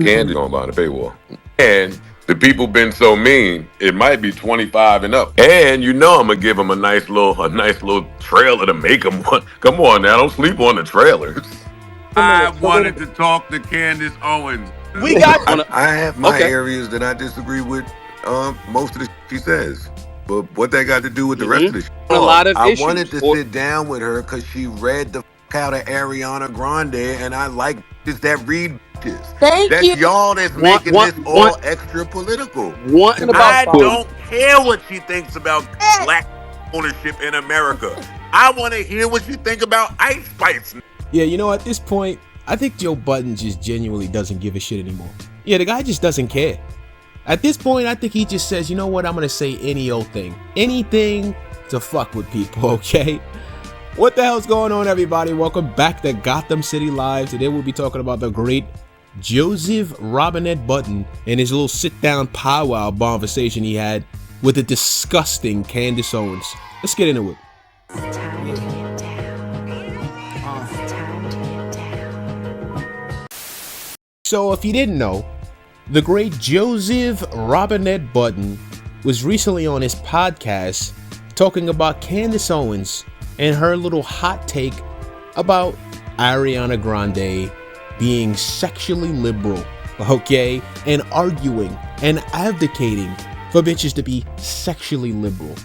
Candy on behind the paywall. And the people been so mean, it might be 25 and up. And you know I'm gonna give them a nice little trailer to make them one. Come on now, don't sleep on the trailers. I wanted to talk to Candace Owens. We got. I have my areas that I disagree with most of the she says. But what that got to do with the rest of the shit? A lot of I issues. wanted to sit down with her because she read the out of Ariana Grande, and I like bitches that read bitches. Thank you. Y'all that's making this all extra political. I don't care what she thinks about black ownership in America. I want to hear what you think about Ice Spice. Yeah, you know, at this point, I think Joe Budden just genuinely doesn't give a shit anymore. Yeah, the guy just doesn't care. At this point, I think he just says, you know what, I'm gonna say any old thing. Anything to fuck with people, okay? What the hell's going on, everybody? Welcome back to Gotham City Live. Today we'll be talking about the great Joseph Robinette Budden and his little sit-down powwow conversation he had with the disgusting Candace Owens. Let's get into it. So if you didn't know, the great Joseph Robinette Budden was recently on his podcast talking about Candace Owens and her little hot take about Ariana Grande being sexually liberal, okay? And arguing and advocating for bitches to be sexually liberal,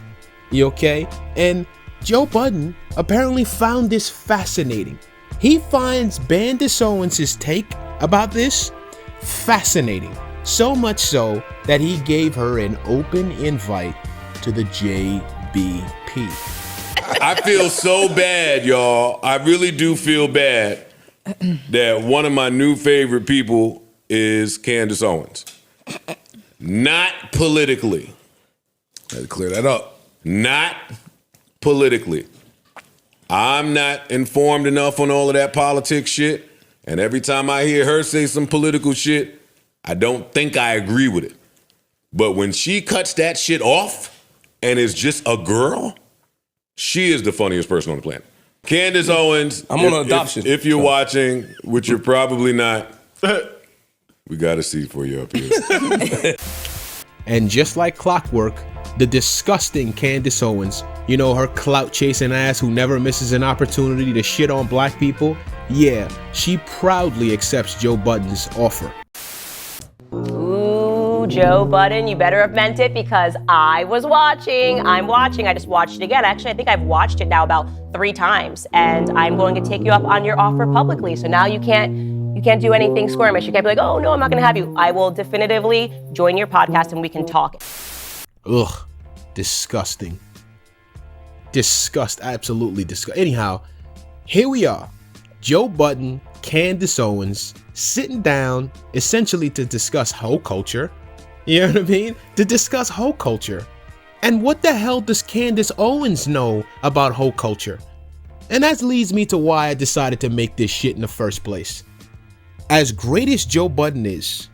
you okay? And Joe Budden apparently found this fascinating. He finds Candace Owens' take about this fascinating, so much so that he gave her an open invite to the JBP. I feel so bad, y'all. I really do feel bad that one of my new favorite people is Candace Owens. Not politically. I had to clear that up. Not politically. I'm not informed enough on all of that politics shit. And every time I hear her say some political shit, I don't think I agree with it. But when she cuts that shit off and is just a girl, she is the funniest person on the planet. Candace Owens, I'm on adoption. If you're watching, which you're probably not, we got a seat for you up here. And just like clockwork, the disgusting Candace Owens, you know, her clout-chasing ass who never misses an opportunity to shit on black people, yeah, she proudly accepts Joe Budden's offer. Ooh, Joe Budden, you better have meant it because I was watching. I'm watching. I just watched it again. Actually, I think I've watched it now about 3 times, and I'm going to take you up on your offer publicly. So now you can't do anything squirmish. You can't be like, oh no, I'm not going to have you. I will definitively join your podcast and we can talk. Ugh, disgusting. Absolutely disgusting. Anyhow, here we are. Joe Budden, Candace Owens, sitting down essentially to discuss hoe culture. You know what I mean? To discuss hoe culture. And what the hell does Candace Owens know about hoe culture? And that leads me to why I decided to make this shit in the first place. As great as Joe Budden is,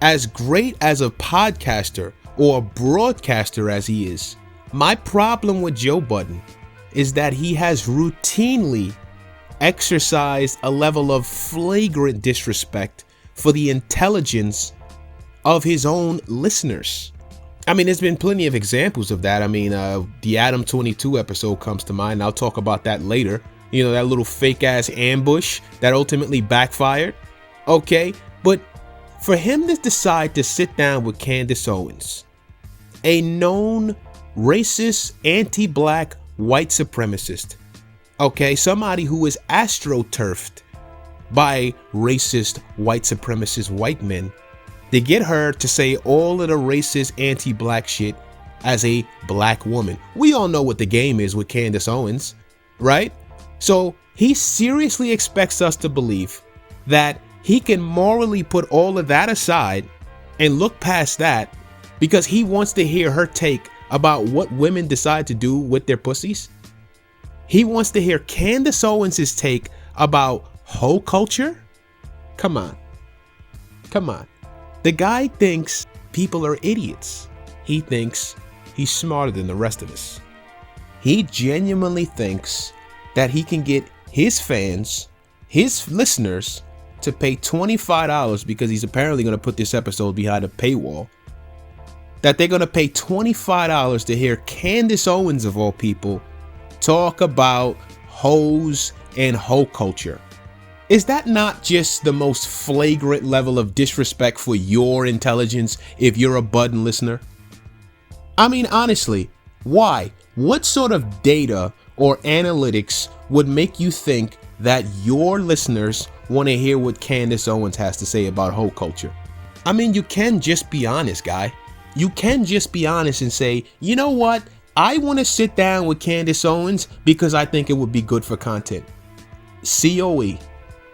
as great as a podcaster or a broadcaster as he is, my problem with Joe Budden is that he has routinely exercised a level of flagrant disrespect for the intelligence of his own listeners. I mean, there's been plenty of examples of that. I mean, the Adam 22 episode comes to mind. I'll talk about that later. You know, that little fake ass ambush that ultimately backfired. Okay, but for him to decide to sit down with Candace Owens, a known racist, anti-black, white supremacist, okay, somebody who is astroturfed by racist, white supremacist white men, to get her to say all of the racist, anti-black shit as a black woman. We all know what the game is with Candace Owens, right? So he seriously expects us to believe that he can morally put all of that aside and look past that because he wants to hear her take about what women decide to do with their pussies. He wants to hear Candace Owens' take about hoe culture. Come on. The guy thinks people are idiots. He thinks he's smarter than the rest of us. He genuinely thinks that he can get his fans, his listeners, to to pay $25 because he's apparently going to put this episode behind a paywall. That they're going to pay $25 to hear Candace Owens, of all people, talk about hoes and hoe culture. Is that not just the most flagrant level of disrespect for your intelligence if you're a Budden listener? I mean, honestly, why? What sort of data or analytics would make you think that your listeners want to hear what Candace Owens has to say about hoe culture? I mean, you can just be honest, guy. You can just be honest and say, you know what? I want to sit down with Candace Owens because I think it would be good for content. COE.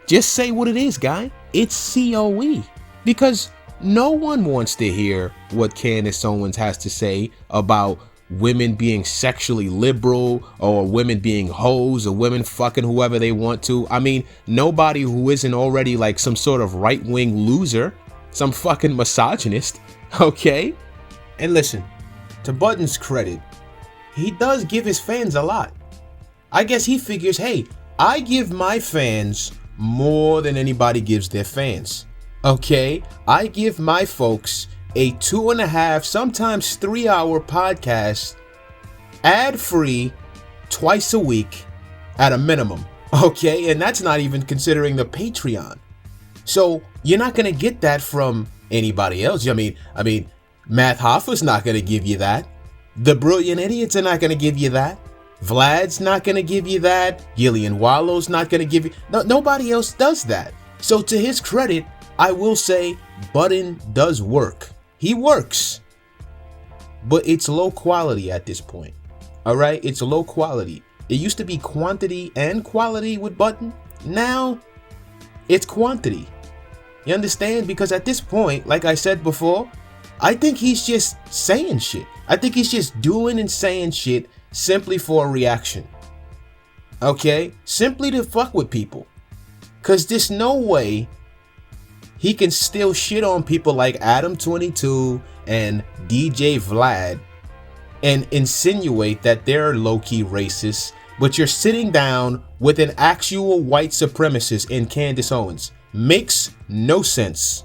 Just say what it is, guy. It's COE. Because no one wants to hear what Candace Owens has to say about women being sexually liberal or women being hoes or women fucking whoever they want to. I mean, nobody who isn't already like some sort of right-wing loser, some fucking misogynist, okay? And listen, to Budden's credit, he does give his fans a lot. I guess he figures, hey, I give my fans more than anybody gives their fans. Okay, I give my folks a 2.5, sometimes 3-hour podcast, ad-free, twice a week at a minimum. Okay, and that's not even considering the Patreon. So you're not gonna get that from anybody else. I mean, Matt Hoffa's not gonna give you that. The Brilliant Idiots are not gonna give you that. Vlad's not gonna give you that. Gillian Wallow's not gonna give you. Nobody else does that. So to his credit, I will say Budden does work. He works, but it's low quality at this point. All right, it's low quality. It used to be quantity and quality with Budden. Now it's quantity. You understand? Because at this point, like I said before, I think he's just saying shit. I think he's just doing and saying shit simply for a reaction. Okay? Simply to fuck with people. Because there's no way he can still shit on people like Adam22 and DJ Vlad and insinuate that they're low-key racist, but you're sitting down with an actual white supremacist in Candace Owens. Makes no sense.